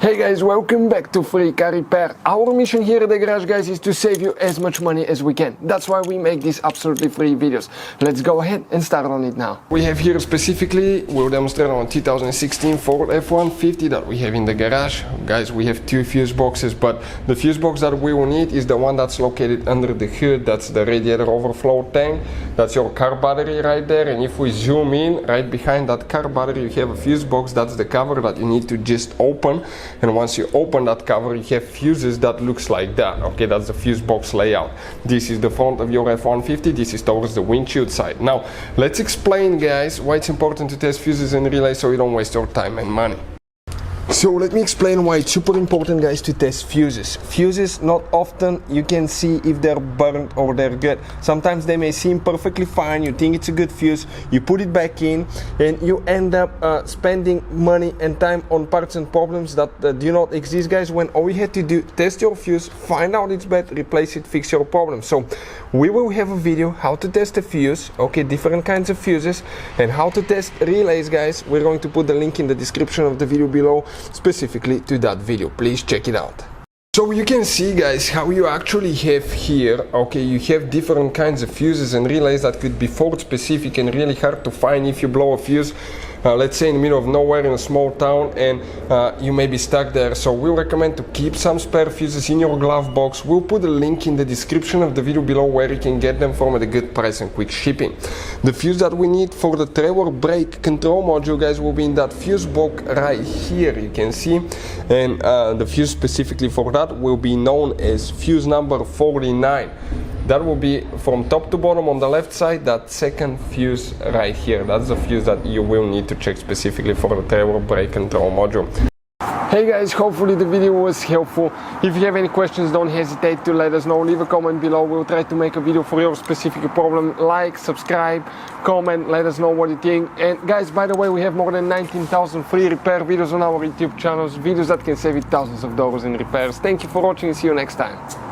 Hey guys, welcome back to Free Car Repair. Our mission here at the garage, guys, is to save you as much money as we can. That's why we make these absolutely free videos. Let's go ahead and start on it now. We have here specifically, we'll demonstrate on 2016 Ford F-150 that we have in the garage. Guys, we have two fuse boxes, but the fuse box that we will need is the one that's located under the hood. That's the radiator overflow tank. That's your car battery right there. And if we zoom in, right behind that car battery, you have a fuse box. That's the cover that you need to just open. And once you open that cover, you have fuses that looks like that. Okay, that's the fuse box layout. This is the front of your F-150. This is towards the windshield side. Now, let's explain, guys, why it's important to test fuses and relays so you don't waste your time and money. So let me explain why it's super important, guys, to test fuses. Fuses, not often you can see if they're burnt or they're good. Sometimes they may seem perfectly fine, you think it's a good fuse, you put it back in and you end up spending money and time on parts and problems that do not exist, guys, when all you had to do, test your fuse, find out it's bad, replace it, fix your problem. So we will have a video how to test a fuse, okay, different kinds of fuses, and how to test relays, guys. We're going to put the link in the description of the video below specifically to that video. Please check it out. So you can see, guys, how you actually have here, okay, you have different kinds of fuses and relays that could be Ford specific and really hard to find if you blow a fuse, let's say in the middle of nowhere in a small town, and you may be stuck there. So we'll recommend to keep some spare fuses in your glove box. We'll put a link in the description of the video below where you can get them from at a good price and quick shipping. The fuse that we need for the trailer brake control module, guys, will be in that fuse box right here, you can see, and the fuse specifically for that will be known as fuse number 49. That will be from top to bottom on the left side, that second fuse right here. That's the fuse that you will need to check specifically for the trailer brake control module. Hey guys, hopefully the video was helpful. If you have any questions, don't hesitate to let us know. Leave a comment below. We'll try to make a video for your specific problem. Like, subscribe, comment, let us know what you think. And guys, by the way, we have more than 19,000 free repair videos on our YouTube channels, videos that can save you thousands of dollars in repairs. Thank you for watching and see you next time.